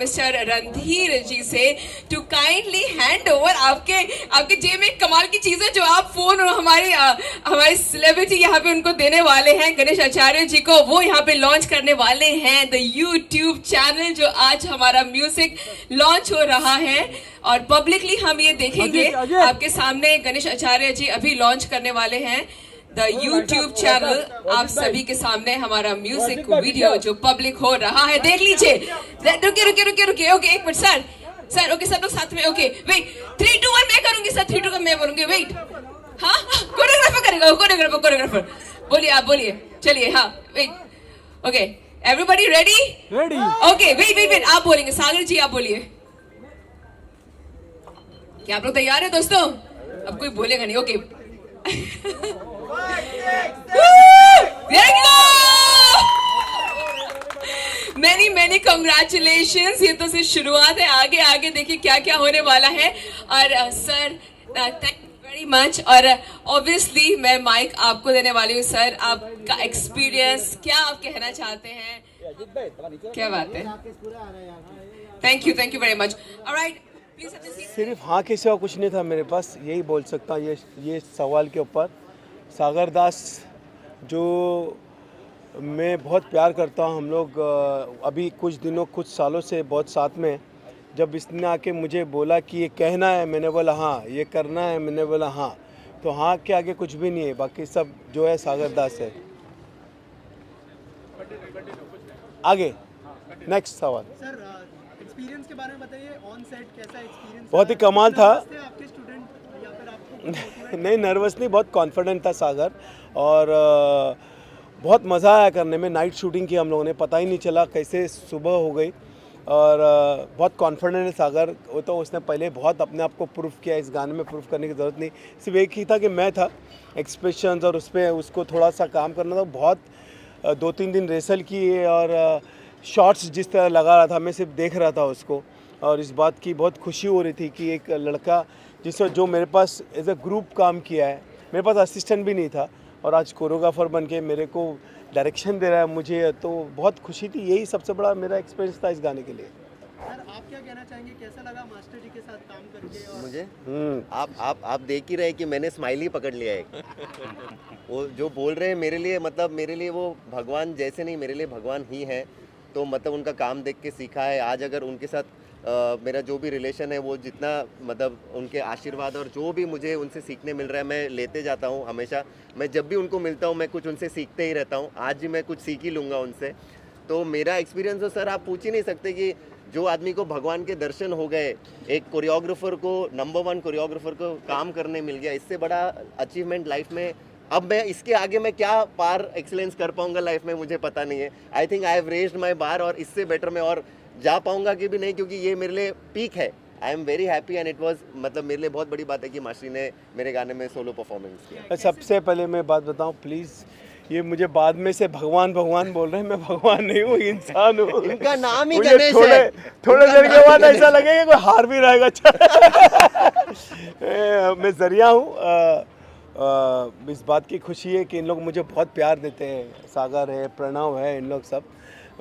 Mister Randhir जी से to kindly hand over आपके जेब में कमाल की चीज है जो आप फोन और हमारे सेलिब्रिटी यहाँ पे उनको देने वाले हैं गणेश आचार्य जी को, वो यहाँ पे लॉन्च करने वाले हैं द यूट्यूब चैनल जो आज हमारा म्यूजिक लॉन्च हो रहा है और पब्लिकली हम ये देखेंगे। आपके सामने गणेश आचार्य जी अभी लॉन्च करने वाले हैं द यूट्यूब चैनल, आप सभी के सामने हमारा म्यूजिक वीडियो जो पब्लिक हो रहा है, देख लीजिए। रुकिए ओके एक मिनट सर ओके सब लोग साथ में, ओके वेट 3 2 1 मैं करूंगी सर, 3 2 1 मैं बोलूंगी, वेट। हाँ कोरियोग्राफर करेगा, कोरियोग्राफर बोलिए, आप बोलिए, चलिए। हाँ wait okay everybody ready okay wait आप बोलेंगे, सागर जी आप बोलिए। क्या आप लोग तैयार है दोस्तों? अब कोई बोलेगा नहीं, ओके many congratulations। ये तो सिर्फ शुरुआत है, आगे देखिए क्या क्या होने वाला है। और sir thank you very much. और ऑब्वियसली मैं माइक आपको देने वाली हूँ सर, आपका एक्सपीरियंस क्या आप कहना चाहते हैं? क्या बात है, thank you very much. Alright सिर्फ हाँ के सिवा कुछ नहीं था मेरे पास, यही बोल सकता हूँ ये सवाल के ऊपर। सागर दास जो मैं बहुत प्यार करता हूँ, हम लोग अभी कुछ सालों से बहुत साथ में। जब इसने आके मुझे बोला कि ये कहना है, मैंने बोला हाँ, ये करना है, मैंने बोला हाँ। तो हाँ के आगे कुछ भी नहीं है, बाकी सब जो है सागर दास है। आगे नेक्स्ट सवाल सर, एक्सपीरियंस के बारे में बताइए, ऑन सेट कैसा एक्सपीरियंस? बहुत ही कमाल था। आपके स्टूडेंट या फिर आपको नहीं नर्वस नहीं, बहुत कॉन्फिडेंट था सागर। और बहुत मज़ा आया करने में। नाइट शूटिंग की हम लोगों ने, पता ही नहीं चला कैसे सुबह हो गई। और बहुत कॉन्फिडेंट है सागर। वो तो उसने पहले बहुत अपने आप को प्रूफ किया, इस गाने में प्रूफ करने की ज़रूरत नहीं, सिर्फ एक ही था कि मैं था। एक्सप्रेशंस और उस पर उसको थोड़ा सा काम करना था। बहुत 2-3 दिन रेसल किए और शॉट्स जिस तरह लगा रहा था, मैं सिर्फ देख रहा था उसको। और इस बात की बहुत खुशी हो रही थी कि एक लड़का जिसने जो मेरे पास एज अ ग्रुप काम किया है, मेरे पास असिस्टेंट भी नहीं था और आज कोरियोग्राफर बन के मेरे को डायरेक्शन दे रहा है मुझे, तो बहुत खुशी थी। यही सबसे बड़ा मेरा एक्सपीरियंस था इस गाने के लिए। सर, आप क्या कहना चाहेंगे, कैसा लगा मास्टर जी के साथ काम करके? और मुझे आप देख ही रहे कि मैंने स्माइल ही पकड़ लिया है। वो जो बोल रहे हैं मेरे लिए, मतलब मेरे लिए वो भगवान जैसे नहीं, मेरे लिए भगवान ही है। तो मतलब उनका काम देख के सीखा है। आज अगर उनके साथ मेरा जो भी रिलेशन है, वो जितना मतलब उनके आशीर्वाद और जो भी मुझे उनसे सीखने मिल रहा है, मैं लेते जाता हूँ हमेशा। मैं जब भी उनको मिलता हूँ मैं कुछ उनसे सीखते ही रहता हूँ। आज भी मैं कुछ सीख ही लूँगा उनसे। तो मेरा एक्सपीरियंस तो सर आप पूछ ही नहीं सकते कि जो आदमी को भगवान के दर्शन हो गए, एक कोरियोग्राफर को, नंबर 1 कोरियोग्राफर को काम करने मिल गया, इससे बड़ा अचीवमेंट लाइफ में अब मैं इसके आगे मैं क्या पार एक्सीलेंस कर पाऊंगा लाइफ में, मुझे पता नहीं है। I think I have raised my bar और इससे बेटर मैं और जा पाऊंगा कि भी नहीं, क्योंकि ये मेरे लिए पीक है। I am very happy and it was, मतलब मेरे लिए बहुत बड़ी बात है कि मास्टरी ने मेरे गाने में सोलो परफॉर्मेंस किया। सबसे पहले मैं बात बताऊं प्लीज़, ये मुझे बाद में से भगवान बोल रहे हैं। मैं भगवान नहीं हूँ, इंसान हूँ। इनका नाम ही गणेश है। थोड़े देर के बाद ऐसा लगेगा कोई हार भी रहेगा। मैं जरिया हूँ। इस बात की खुशी है कि इन लोग मुझे बहुत प्यार देते हैं। सागर है, प्रणव है, इन लोग सब।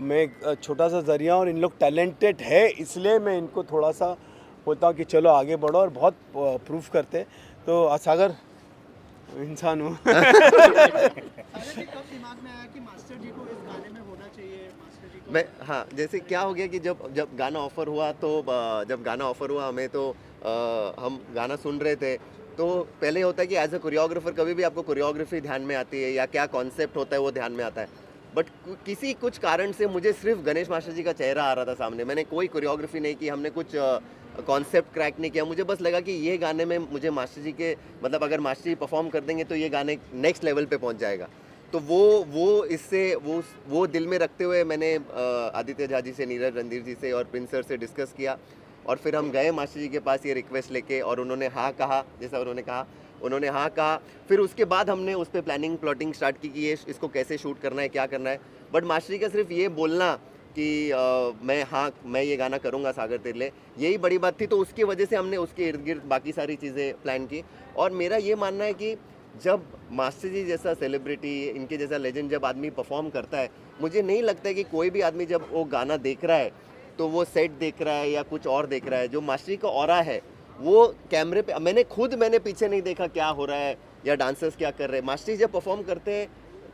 मैं एक छोटा सा जरिया और इन लोग टैलेंटेड है, इसलिए मैं इनको थोड़ा सा बोलता हूँ कि चलो आगे बढ़ो, और बहुत प्रूफ करते हैं। तो सागर इंसान हूँ। सागर जी, कब दिमाग में आया कि मास्टर जी को इस गाने में होना चाहिए? मास्टर जी को मैं हाँ, जैसे क्या हो गया कि जब गाना ऑफर हुआ, तो जब गाना ऑफर हुआ हमें, तो हम गाना सुन रहे थे। तो पहले होता है कि एज अ कोरियोग्राफर कभी भी आपको कोरियोग्राफी ध्यान में आती है या क्या कॉन्सेप्ट होता है वो ध्यान में आता है। बट किसी कुछ कारण से मुझे सिर्फ गणेश मास्टर जी का चेहरा आ रहा था सामने। मैंने कोई कोरियोग्राफी नहीं की, हमने कुछ कॉन्सेप्ट क्रैक नहीं किया। मुझे बस लगा कि ये गाने में मुझे मास्टर जी के, मतलब अगर मास्टर जी परफॉर्म कर देंगे तो ये गाने नेक्स्ट लेवल पे पहुंच जाएगा। तो वो दिल में रखते हुए मैंने आदित्य झा जी से, नीरज रणधीर जी से और प्रिंस सर से डिस्कस किया। और फिर हम गए मास्टर जी के पास ये रिक्वेस्ट लेके, और उन्होंने हाँ कहा, जैसा उन्होंने कहा उन्होंने हाँ कहा। फिर उसके बाद हमने उस पर प्लानिंग प्लॉटिंग स्टार्ट की कि इसको कैसे शूट करना है, क्या करना है। बट मास्टर जी का सिर्फ ये बोलना कि मैं ये गाना करूँगा सागर तेरे लिए, यही बड़ी बात थी। तो उसकी वजह से हमने उसके इर्द गिर्द बाकी सारी चीज़ें प्लान की। और मेरा ये मानना है कि जब मास्टर जी जैसा सेलिब्रिटी, इनके जैसा लेजेंड जब आदमी परफॉर्म करता है, मुझे नहीं लगता है कि कोई भी आदमी जब वो गाना देख रहा है तो वो सेट देख रहा है या कुछ और देख रहा है। जो मास्टर जी का ऑरा है वो कैमरे पे मैंने पीछे नहीं देखा क्या हो रहा है या डांसर्स क्या कर रहे हैं। मास्टर जी जब परफॉर्म करते हैं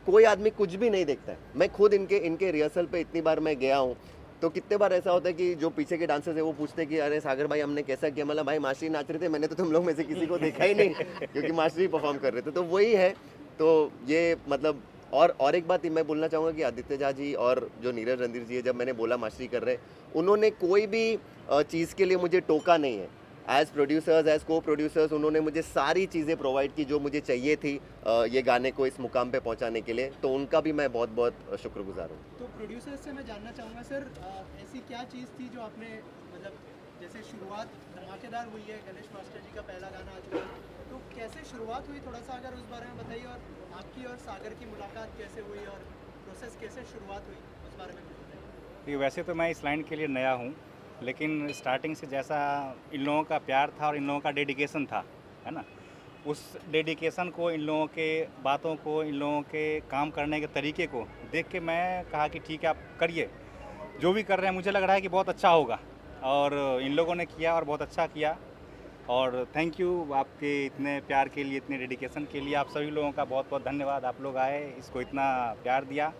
कोई आदमी कुछ भी नहीं देखता है। मैं खुद इनके रिहर्सल पे इतनी बार मैं गया हूँ, तो कितने बार ऐसा होता है कि जो पीछे के डांसर्स है वो पूछते हैं कि अरे सागर भाई हमने कैसा किया, मतलब भाई मास्टर जी नाच रहे थे, मैंने तो तुम लोग में से किसी को देखा ही नहीं क्योंकि मास्टर जी परफॉर्म कर रहे थे। तो वही है। तो ये मतलब और एक बात मैं बोलना चाहूँगा कि आदित्य झा जी और जो नीरज रणधीर जी है, जब मैंने बोला मास्टर जी कर रहे, उन्होंने कोई भी चीज़ के लिए मुझे टोका नहीं है। एज प्रोड्यूसर्स, एज को प्रोड्यूसर्स उन्होंने मुझे सारी चीज़ें प्रोवाइड की जो मुझे चाहिए थी ये गाने को इस मुकाम पे पहुंचाने के लिए। तो उनका भी मैं बहुत बहुत शुक्रगुजार हूँ। तो प्रोड्यूसर से मैं जानना चाहूँगा सर, ऐसी क्या चीज़ थी जो आपने मतलब जैसे शुरुआत धमाकेदार हुई है, गणेश मास्टर जी का पहला गाना आजकल, तो कैसे शुरुआत हुई, थोड़ा सा अगर उस बारे में बताइए, और आपकी और सागर की मुलाकात कैसे हुई और प्रोसेस कैसे शुरुआत हुई, उस बारे में कुछ बताइए। कि वैसे तो मैं इस लाइन के लिए नया हूँ, लेकिन स्टार्टिंग से जैसा इन लोगों का प्यार था और इन लोगों का डेडिकेशन था, है ना, उस डेडिकेशन को, इन लोगों के बातों को, इन लोगों के काम करने के तरीके को देख के मैं कहा कि ठीक है आप करिए, जो भी कर रहे हैं मुझे लग रहा है कि बहुत अच्छा होगा। और इन लोगों ने किया और बहुत अच्छा किया। और थैंक यू आपके इतने प्यार के लिए, इतने डेडिकेशन के लिए। आप सभी लोगों का बहुत बहुत धन्यवाद। आप लोग आए, इसको इतना प्यार दिया,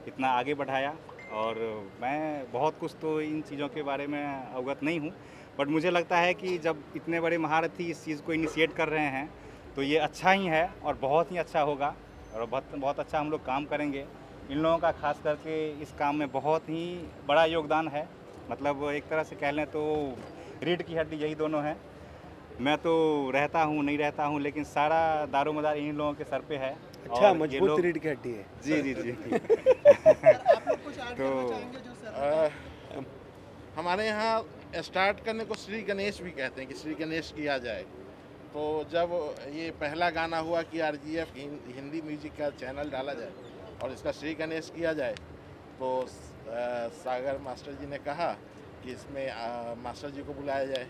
इतना आगे बढ़ाया। और मैं बहुत कुछ तो इन चीज़ों के बारे में अवगत नहीं हूँ, बट मुझे लगता है कि जब इतने बड़े महारथी इस चीज़ को इनिशिएट कर रहे हैं तो ये अच्छा ही है और बहुत ही अच्छा होगा और बहुत अच्छा हम लोग काम करेंगे। इन लोगों का खास करके इस काम में बहुत ही बड़ा योगदान है। मतलब एक तरह से कह लें तो रीढ़ की हड्डी यही दोनों हैं। मैं तो रहता हूँ नहीं रहता हूँ, लेकिन सारा दारोमदार इन लोगों के सर पे है। अच्छा, और ये मजबूत लोग- रीढ़ की हड्डी है। जी जी जी सर आप लोग कुछ ऐड तो- करना चाहेंगे जो सर हमारे यहाँ स्टार्ट करने को श्री गणेश भी कहते हैं कि श्री गणेश किया जाए। तो जब ये पहला गाना हुआ कि RGF हिंदी म्यूजिक का चैनल डाला जाए और इसका श्री गणेश किया जाए, तो सागर मास्टर जी ने कहा कि इसमें मास्टर जी को बुलाया जाए,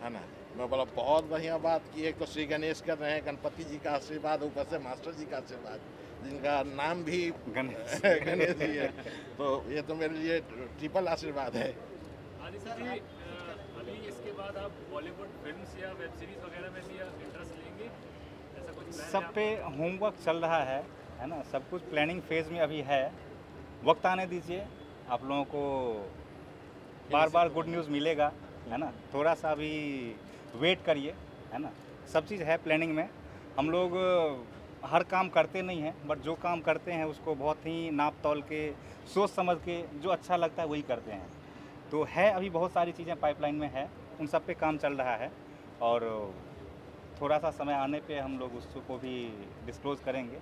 है ना। मैं बोला बहुत बढ़िया बात की, एक तो श्री गणेश कर रहे हैं, गणपति जी का आशीर्वाद, ऊपर से मास्टर जी का आशीर्वाद, जिनका नाम भी गणेश गणेश जी है, तो ये तो मेरे लिए ट्रिपल आशीर्वाद है। आदित्य जी, अभी इसके बाद आप बॉलीवुड फिल्म्स या वेब सीरीज वगैरह में भी इंटरेस्ट लेंगे, ऐसा कुछ प्लान है सब पे होमवर्क चल रहा है ना। सब कुछ प्लानिंग फेज में अभी है। वक्त आने दीजिए, आप लोगों को बार बार गुड न्यूज़ मिलेगा, है ना। थोड़ा सा अभी वेट करिए, है ना। सब चीज़ है प्लानिंग में। हम लोग हर काम करते नहीं हैं, बट जो काम करते हैं उसको बहुत ही नाप तौल के, सोच समझ के, जो अच्छा लगता है वही करते हैं। तो है अभी बहुत सारी चीज़ें पाइपलाइन में है, उन सब पे काम चल रहा है और थोड़ा सा समय आने पे हम लोग उसको भी डिस्क्लोज करेंगे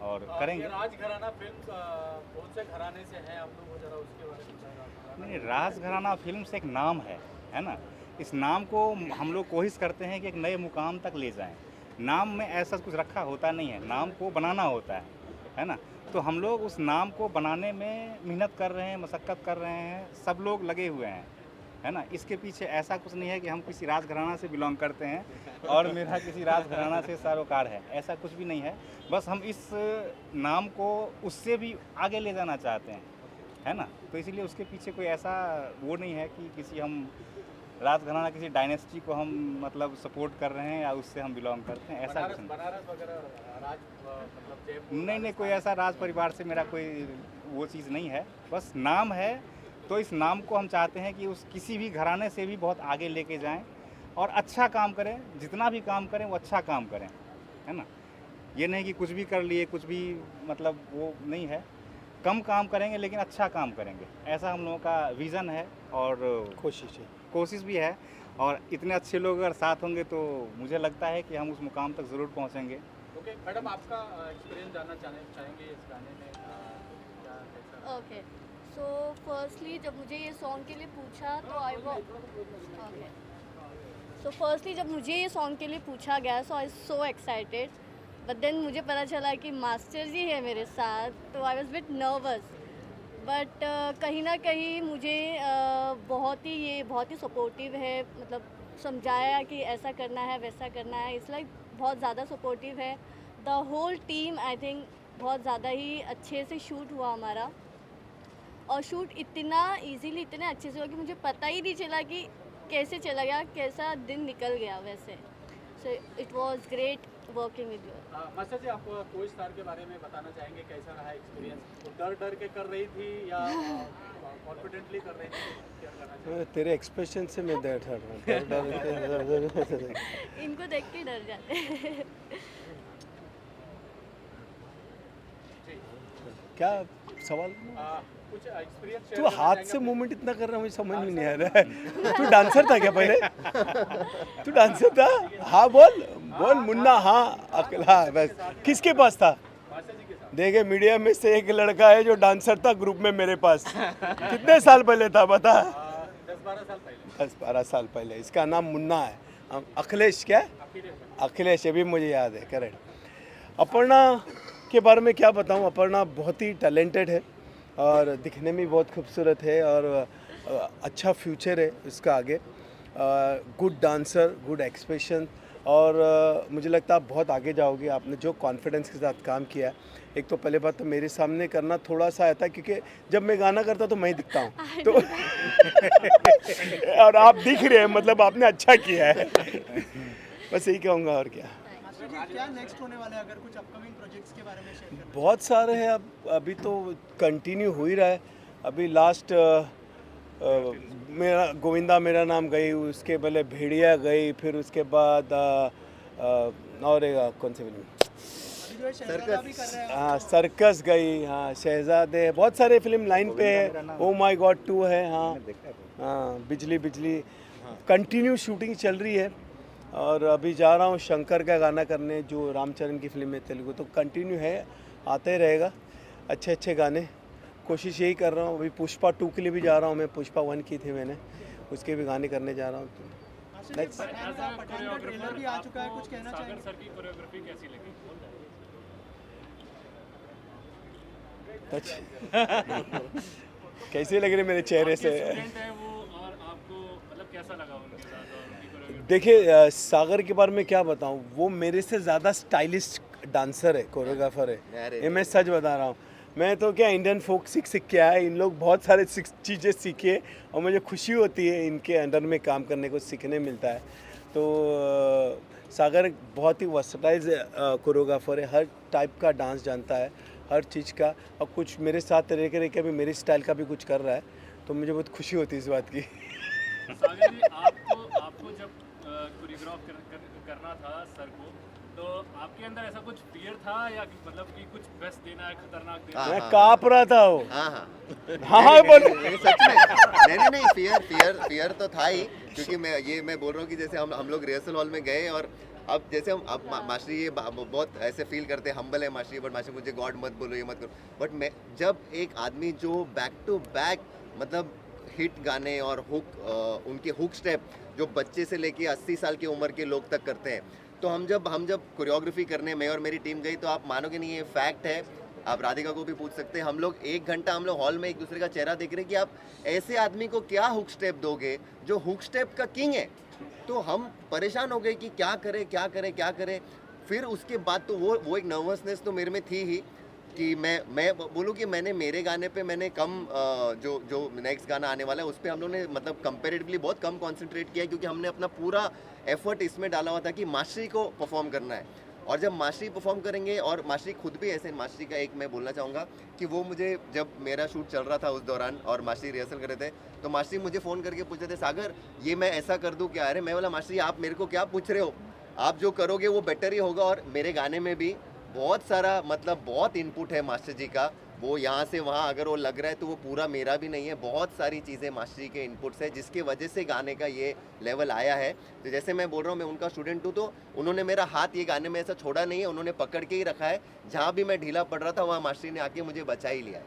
और करेंगे। ये राजघराना फिल्म कौन से घराने से है, हम लोग जरा उसके बारे में बताएं। नहीं, राजघराना फिल्म्स एक नाम है ना। इस नाम को हम लोग कोशिश करते हैं कि एक नए मुकाम तक ले जाएं। नाम में ऐसा कुछ रखा होता नहीं है, नाम को बनाना होता है ना। तो हम लोग उस नाम को बनाने में मेहनत कर रहे हैं, मशक्क़त कर रहे हैं, सब लोग लगे हुए हैं, है ना। इसके पीछे ऐसा कुछ नहीं है कि हम किसी राजघराना से बिलोंग करते हैं और मेरा किसी राजघराना से सरोकार है, ऐसा कुछ भी नहीं है। बस हम इस नाम को उससे भी आगे ले जाना चाहते हैं, है ना। तो इसीलिए उसके पीछे कोई ऐसा वो नहीं है कि किसी हम राजघराना, किसी डायनेस्टी को हम मतलब सपोर्ट कर रहे हैं या उससे हम बिलोंग करते हैं, ऐसा कुछ नहीं। बनारस वगैरह राज मतलब जयपुर, नहीं, कोई ऐसा राज परिवार से मेरा कोई वो चीज़ नहीं है। बस नाम है, तो इस नाम को हम चाहते हैं कि उस किसी भी घराने से भी बहुत आगे लेके जाएं और अच्छा काम करें। जितना भी काम करें वो अच्छा काम करें, है ना। ये नहीं कि कुछ भी कर लिए, कुछ भी मतलब वो नहीं है। कम काम करेंगे लेकिन अच्छा काम करेंगे, ऐसा हम लोगों का विज़न है और कोशिश भी है। और इतने अच्छे लोग अगर साथ होंगे तो मुझे लगता है कि हम उस मुकाम तक ज़रूर पहुँचेंगे। ओके मैडम, आपका एक्सपीरियंस जानना चाहेंगे इस गाने में क्या कैसा? ओके, सो फर्स्टली जब मुझे ये सॉन्ग के लिए पूछा तो जब मुझे ये सॉन्ग के लिए पूछा गया, सो आई सो एक्साइटेड। बट देन मुझे पता चला कि मास्टर जी है मेरे साथ, तो I was bit nervous. But कहीं ना कहीं मुझे बहुत ही सपोर्टिव है, मतलब समझाया कि ऐसा करना है, वैसा करना है। इट्स लाइक बहुत ज़्यादा सपोर्टिव है। The whole team I think बहुत ज़्यादा ही अच्छे से शूट हुआ हमारा। और शूट इतना इजीली इतने अच्छे से हुआ कि मुझे पता ही नहीं चला कि कैसे चला गया, कैसा दिन निकल गया वैसे। So it was great working with you. Master ji, आप कोई स्टार के बारे में बताना चाहेंगे, कैसा रहा एक्सपीरियंस? वो डर के कर रही थी या कॉन्फिडेंटली कर रही थी? क्या करना चाहिए? तेरे एक्सप्रेशन से मैं डर इनको देख के डर जाते हैं। क्या सवाल? कुछ एक्सपीरियंस तू हाथ से मूवमेंट इतना कर रहा है, मुझे समझ में नहीं आ रहा है। तू डांसर था क्या पहले? तू डांसर था? हाँ बोल बोल मुन्ना। हाँ अकेला बस। किसके पास था? देखे मीडिया में से एक लड़का है जो डांसर था ग्रुप में मेरे पास। कितने साल पहले था बता? 10-12 साल पहले। 10-12 साल पहले। इसका नाम मुन्ना है। अखिलेश क्या? अखिलेश, अभी मुझे याद है, करेक्ट। अपर्णा के बारे में क्या बताऊं? अपर्णा बहुत ही टैलेंटेड है और दिखने में बहुत खूबसूरत है और अच्छा फ्यूचर है उसका आगे। गुड डांसर, गुड एक्सप्रेशन और मुझे लगता है आप बहुत आगे जाओगे। आपने जो कॉन्फिडेंस के साथ काम किया है, एक तो पहले बात तो मेरे सामने करना थोड़ा सा आता है क्योंकि जब मैं गाना करता तो मैं ही दिखता हूँ तो और आप दिख रहे हैं, मतलब आपने अच्छा किया है। बस यही कहूँगा और क्या। मास्टर जी, क्या नेक्स्ट होने वाला है? अगर कुछ अपकमिंग प्रोजेक्ट्स के बारे में शेयर करें। बहुत सारे हैं। अब अभी तो कंटिन्यू हो ही रहा है। अभी लास्ट मेरा गोविंदा मेरा नाम गई, उसके पहले भेड़िया गई, फिर उसके बाद और एक कौन सी फिल्म? जो है शहजादा भी कर रहे हैं। हाँ सर्कस गई, हाँ शहजादे, बहुत सारे फिल्म लाइन पे है। ओ माय गॉड 2 है। हाँ बिजली बिजली कंटिन्यू शूटिंग चल रही है। और अभी जा रहा हूँ शंकर का गाना करने, जो रामचरण की फिल्म है तेलुगु, तो कंटिन्यू है, आता ही रहेगा अच्छे अच्छे गाने। कोशिश यही कर रहा हूँ। अभी पुष्पा 2 के लिए भी जा रहा हूँ मैं। पुष्पा 1 की थी मैंने, उसके भी गाने करने जा रहा हूँ। मास्टर जी, पठान का ट्रेलर भी आ चुका है, कुछ कहना सागर चाहेंगे? सर की कोरियोग्राफी कैसी लगी? कैसे लग रहे मेरे चेहरे से? स्टूडेंट है वो, और आपको मतलब कैसा लगा उनके साथ और उनकी कोरियोग्राफी? देखिए सागर के बारे में क्या बताऊँ, वो मेरे से ज़्यादा स्टाइलिश डांसर है, कोरियोग्राफर है। ये मैं सच बता रहा हूँ। मैं तो क्या इंडियन फोक सीख के आया, इन लोग बहुत सारे चीज़ें सीखे और मुझे खुशी होती है इनके अंडर में काम करने को सीखने मिलता है। तो सागर बहुत ही वर्सटाइल कोरियोग्राफर है, हर टाइप का डांस जानता है, हर चीज़ का। और कुछ मेरे साथ रह के अभी मेरी स्टाइल का भी कुछ कर रहा है, तो मुझे बहुत खुशी होती है इस बात की। सागर जी, आपको जब कोरियोग्राफ करना था सर को, तो आपके अंदर ऐसा कुछ फियर था या मतलब कि कुछ बेस्ट देना है, खतरनाक देना है? मैं काँप रहा था वो। हाँ बोल। सच में नहीं फियर तो था ही, क्योंकि मैं बोल रहा हूँ कि जैसे हम लोग रिहर्सल हॉल में गए और अब जैसे हम अब मास्टर ये बहुत ऐसे फील करते हैं, हम्बल है मास्टर, बट मास्टर मुझे गॉड मत बोलो, ये मत करो। बट मैं जब एक आदमी जो बैक टू बैक मतलब हिट गाने और हुक उनके हुक स्टेप जो बच्चे से लेके 80 साल की उम्र के लोग तक करते हैं, तो हम जब कोरियोग्राफी करने मैं और मेरी टीम गई, तो आप मानोगे नहीं, ये फैक्ट है, आप राधिका को भी पूछ सकते हैं। हम लोग 1 घंटा हम लोग हॉल में एक दूसरे का चेहरा देख रहे हैं कि आप ऐसे आदमी को क्या हुक स्टेप दोगे जो हुक स्टेप का किंग है। तो हम परेशान हो गए कि क्या करें। फिर उसके बाद तो वो एक नर्वसनेस तो मेरे में थी ही कि मैं बोलूँ कि मैंने मेरे गाने पे मैंने कम जो नेक्स्ट गाना आने वाला है उस पर हम लोग ने मतलब कंपेरेटिवली बहुत कम कंसंट्रेट किया, क्योंकि हमने अपना पूरा एफर्ट इसमें डाला हुआ था कि मास्टरी को परफॉर्म करना है। और जब मास्टरी परफॉर्म करेंगे, और मास्टरी खुद भी ऐसे, मास्टरी का एक मैं बोलना चाहूँगा कि वो मुझे जब मेरा शूट चल रहा था उस दौरान और मास्टरी रिहर्सल कर रहे थे, तो मास्टरी मुझे फ़ोन करके पूछ रहे थे, सागर ये मैं ऐसा कर दूँ क्या? अरे मैं बोला मास्टरी आप मेरे को क्या पूछ रहे हो, आप जो करोगे वो बेटर ही होगा। और मेरे गाने में भी बहुत सारा मतलब बहुत इनपुट है मास्टर जी का, वो यहाँ से वहाँ अगर वो लग रहा है तो वो पूरा मेरा भी नहीं है, बहुत सारी चीज़ें मास्टर जी के इनपुट्स है जिसके वजह से गाने का ये लेवल आया है। तो जैसे मैं बोल रहा हूँ मैं उनका स्टूडेंट हूँ, तो उन्होंने मेरा हाथ ये गाने में ऐसा छोड़ा नहीं है, उन्होंने पकड़ के ही रखा है। जहाँ भी मैं ढीला पड़ रहा था वहाँ मास्टर जी ने आके मुझे बचा ही लिया है।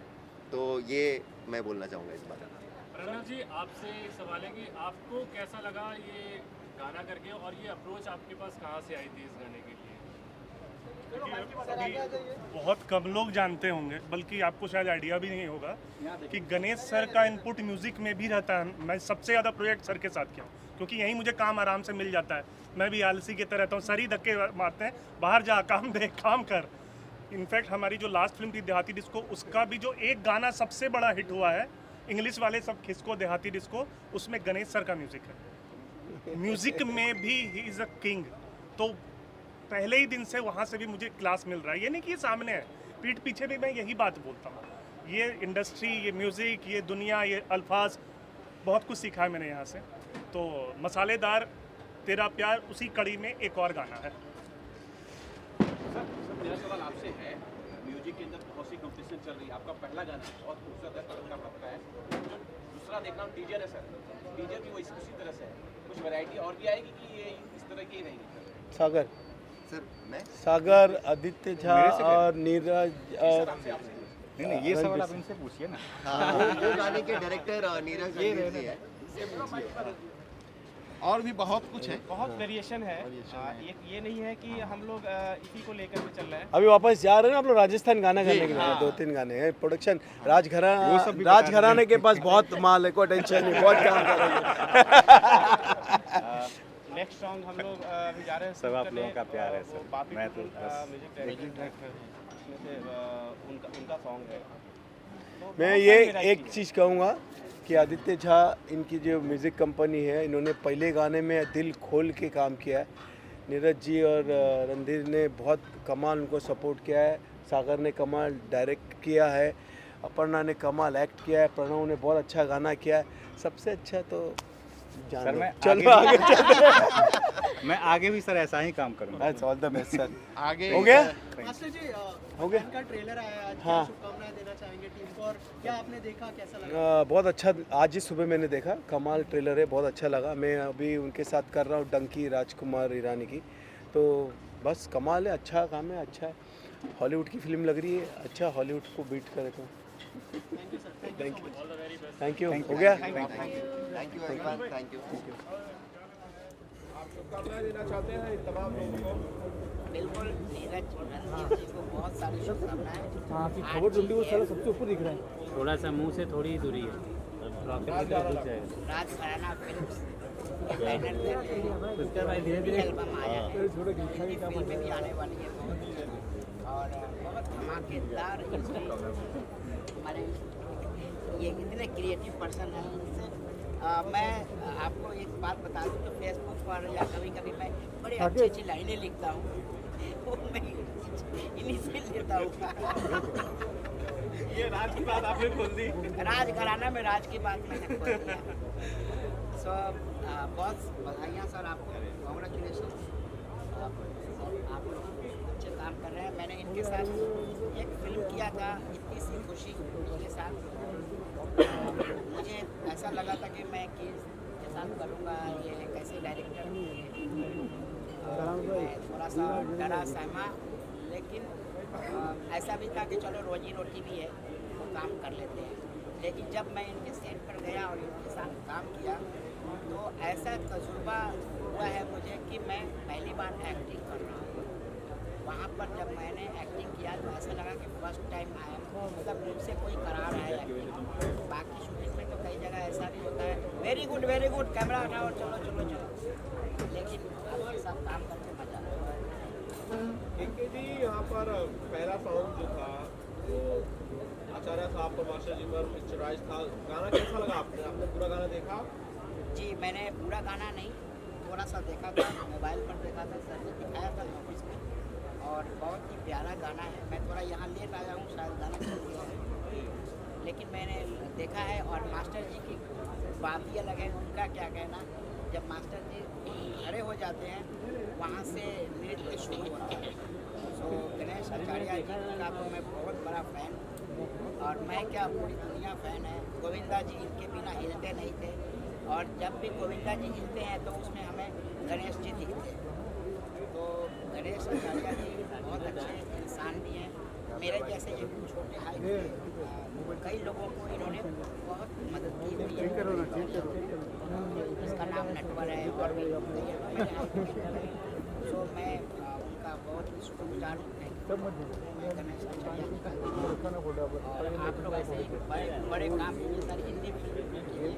तो ये मैं बोलना चाहूँगा इस बारे में। प्रणव जी, आपसे एक सवाल है कि आपको कैसा लगा ये गाना करके, और ये अप्रोच आपके पास कहाँ से आई थी इस गाने के लिए? बहुत कम लोग जानते होंगे, बल्कि आपको शायद आइडिया भी नहीं होगा कि गणेश सर का इनपुट म्यूज़िक में भी रहता है। मैं सबसे ज़्यादा प्रोजेक्ट सर के साथ किया हूँ, क्योंकि यहीं मुझे काम आराम से मिल जाता है। मैं भी आलसी की तरह रहता हूँ, सर ही धक्के मारते हैं, बाहर जा काम देख काम कर। इनफैक्ट हमारी जो लास्ट फिल्म थी देहाती डिस्को, उसका भी जो एक गाना सबसे बड़ा हिट हुआ है, इंग्लिश वाले सब खिसको देहाती डिस्को, उसमें गणेश सर का म्यूजिक है। म्यूजिक में भी ही इज़ अ किंग। तो पहले ही दिन से वहाँ से भी मुझे क्लास मिल रहा है। ये नहीं कि ये सामने है, पीठ पीछे भी मैं यही बात बोलता हूँ। ये इंडस्ट्री, ये म्यूज़िक, ये दुनिया, ये अल्फाज, बहुत कुछ सीखा है मैंने यहाँ से। तो मसालेदार तेरा प्यार उसी कड़ी में एक और गाना है। सर मेरा सवाल आपसे है, म्यूजिक के अंदर बहुत सी कंपटीशन चल रही है, आपका पहला गाना बहुत खूबसूरत है, तड़का भड़का है, जो दूसरा देख रहा हूँ टीजर है सर, टीजर भी वही उसी तरह से है, कुछ वैरायटी और भी आएगी कि ये इस तरह की ही रहेगी? सागर सर मैं सागर, आदित्य झा और नीरज और नहीं, ये सवाल आप इनसे पूछिए ना। हाँ, वो गाने के डायरेक्टर नीरज रणवीर जी है। और भी बहुत कुछ है। बहुत वेरिएशन है, ये नहीं है कि हम लोग इसी को लेकर के चल रहे हैं। अभी वापस जा रहे हैं ना आप लोग राजस्थान गाना करने के लिए। 2-3 गाने हैं प्रोडक्शन। राजघराने के पास बहुत माल है, कोई टेंशन नहीं, बहुत काम कर रहे हैं। नेक्स्ट सॉन्ग हम लोग अभी जा रहे हैं, सब आप लोगों का प्यार है सर। मैं तो म्यूजिक डायरेक्टर उसमें से उनका सॉन्ग है। तो मैं बहुत ये सारी variety एक है। चीज़ कहूँगा कि आदित्य झा, इनकी जो म्यूज़िक कंपनी है, इन्होंने पहले गाने में दिल खोल के काम किया है। नीरज जी और रणधीर ने बहुत कमाल उनको सपोर्ट किया है। सागर ने कमाल डायरेक्ट किया है, अपर्णा ने कमाल एक्ट किया है, प्रणव ने बहुत अच्छा गाना किया है। सबसे अच्छा तो सर मैं चलो आगे चलते मैं आगे भी सर ऐसा ही काम करूँगा। हैं। All the best sir. आगे हो गया? मास्टर जी हो गया? का ट्रेलर आया आज, हाँ। क्या शुभकामनाएं देना चाहेंगे टीम को, और क्या आपने देखा, कैसा लगा? बहुत अच्छा, आज ही सुबह मैंने देखा, कमाल ट्रेलर है, बहुत अच्छा लगा। मैं अभी उनके साथ कर रहा हूँ डंकी राजकुमार ईरानी की, तो बस कमाल है, अच्छा काम है, अच्छा है। हॉलीवुड की फिल्म लग रही है, अच्छा हॉलीवुड को बीट करे तो। Thank you. हो गया? Thank you everyone, thank you. बिल्कुल, नीरज रणधीर जी को बहुत सारी शुभकामनाएं। खबर जल्दी वो साला सबसे ऊपर दिख रहा है। थोड़ा सा मुंह से थोड़ी दूरी है, राज घराना फिल्म्स के बैनर पे एल्बम आया है, हिंदी फिल्म में भी आने वाली है बहुत, और बहुत धमाकेदार हमारे ये इतने क्रिएटिव पर्सन हैं इनसे। मैं आपको एक बात बता दूं, तो फेसबुक पर या कभी कभी मैं बड़ी अच्छी अच्छी लाइनें लिखता हूँ, वो मैं इन्हीं से लेता हूँ। ये राज की बात आपने खोल दी। राज घराना में राज की बात मैंने खोल दिया। सो बहुत बधाइयाँ सर आपको, कॉन्ग्रेचुलेशन। आप लोग अच्छे काम कर रहे हैं। मैंने इनके साथ एक फिल्म किया था, इतनी सी खुशी इनके साथ। मुझे ऐसा लगा था कि मैं के साथ करूँगा, ये कैसे डायरेक्टर, मैं थोड़ा सा डरा सहमा, लेकिन ऐसा भी था कि चलो रोजी रोटी भी है तो काम कर लेते हैं। लेकिन जब मैं इनके सेट पर गया और इनके साथ काम किया, तो ऐसा तजुर्बा हुआ है मुझे कि मैं पहली बार एक्टिंग कर रहा हूँ। वहाँ पर जब मैंने एक्टिंग किया तो ऐसा लगा कि फर्स्ट टाइम आया, मतलब मुझसे कोई करा रहा है एक्टिंग। बाकी शूटिंग में तो कई जगह ऐसा भी होता है, वेरी गुड कैमरा हटाओ और चलो चलो चलो, लेकिन आपके साथ काम करके मजा आया। इनके जी यहाँ पर पहला सॉन्ग जो था वो आचार्य साहब पर मास्टर जी पर पिक्चराइज था, गाना कैसा लगा आपने? आपने पूरा गाना देखा? जी मैंने पूरा गाना नहीं, थोड़ा सा देखा था, मोबाइल पर देखा था, सर ने दिखाया था ऑफिस में, और बहुत ही प्यारा गाना है। मैं थोड़ा यहाँ लेट आया हूँ, शायद गाना चल गया है, लेकिन मैंने देखा है। और मास्टर जी की बात ही अलग है, उनका क्या कहना, जब मास्टर जी खड़े हो जाते हैं वहाँ से नृत्य शुरू होता है। सो गणेश आचार्य जी का तो मैं बहुत बड़ा फ़ैन, और मैं क्या पूरी दुनिया फ़ैन है। गोविंदा जी इनके बिना हिलते नहीं थे, और जब भी गोविंदा जी हिलते हैं तो उसमें हमें गणेश जी दिखते हैं। तो गणेश आचार्य जी बहुत अच्छे इंसान भी हैं, मेरे जैसे एक छोटे हाइट के कई लोगों को इन्होंने बहुत मदद की हुई है। इसका नाम नटवर है, और भी तो मैं उनका बहुत ही शुक्रगुजार हूँ। मैं गणेश आचार्य जी का, और आप लोग ऐसे ही बड़े काम कीजिए सर, हिंदी फिल्म में कीजिए,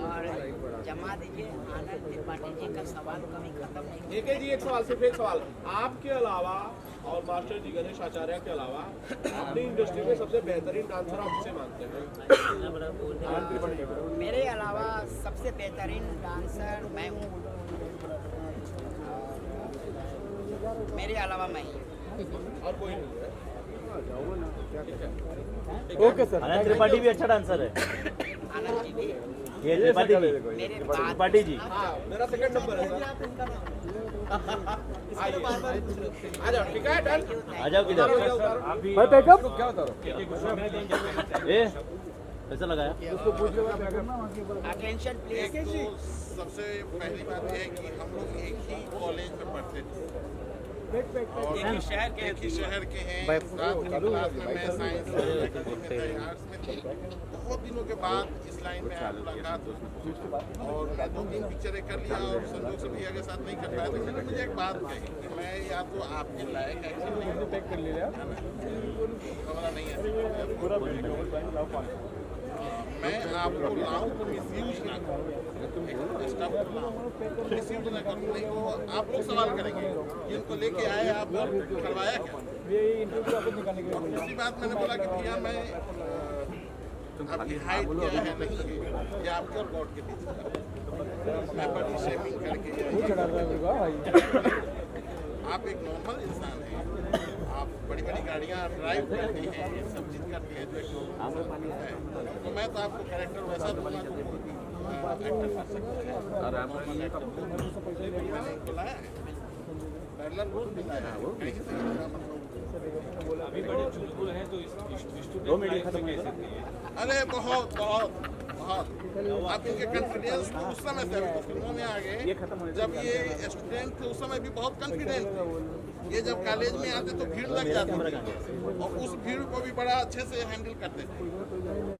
और जमा दीजिए। आनंद त्रिपाठी जी का सवाल कभी खत्म नहीं। जी एक सवाल, सिर्फ एक सवाल, आपके अलावा और मास्टर जी गणेश आचार्य के अलावा अपनी इंडस्ट्री में सबसे बेहतरीन डांसर आप किसे मानते हैं? मेरे अलावा सबसे बेहतरीन डांसर मैं हूँ, मेरे अलावा मैं ही हूँ। और कोई नहीं है? Okay sir. आनंद त्रिपाठी भी अच्छा डांसर है। आनंद जी भी, ये त्रिपाठी जी, मेरे बाद त्रिपाठी जी। मेरा सेकंड नंबर है सर। आ जाओ, ठीक है, डन। आ जाओ किधर? भाई बैकअप ए कैसा लगाया? Attention please. एक तो सबसे पहली बात यह है कि हम लोग एक ही कॉलेज में पढ़ते थे और एक ही शहर के हैं। साथ की क्लास में मैं साइंस में आर्ट्स में थी। बहुत दिनों के बाद इस लाइन में आया, मुलाकात और मैं 2-3 पिक्चरें कर लिया और संजोग से भैया के साथ नहीं कर पाया। तो मैंने मुझे एक बात कही कि मैं या तो आपके लायक एक्शन नहीं हूँ, नहीं है, मैं आपको लाऊं तो मिसयूज ना करूं, स्टफ लाऊं मिसयूज ना करूं। नहीं तो आप लोग सवाल करेंगे इनको लेके आए आप करवाया क्या। दूसरी बात मैंने बोला कि भैया मैं आपकी हाइट क्या है नहीं है या आपके और गॉड के बीच मैं बड़ी शेमिंग करके आप एक नॉर्मल इंसान हैं, आप बड़ी बड़ी गाड़ियाँ ड्राइव करती हैं, ये सब चीज़ करती हैं जो तो मैं तो आपको कैरेक्टर वैसा दूंगा जो एक्टर कर सकते हैं। मैंने बुलाया है, पैरेलल रोल बुलाया है, कहीं से अभी बड़े चुलबुल हैं तो अरे बहुत बहुत बहुत आप इनके कॉन्फिडेंस उस समय से फिल्मों में आ गए। जब ये स्टूडेंट थे उस समय भी बहुत कॉन्फिडेंट थे। ये जब कॉलेज में आते तो भीड़ लग जाती थी और उस भीड़ को भी बड़ा अच्छे से हैंडल करते थे।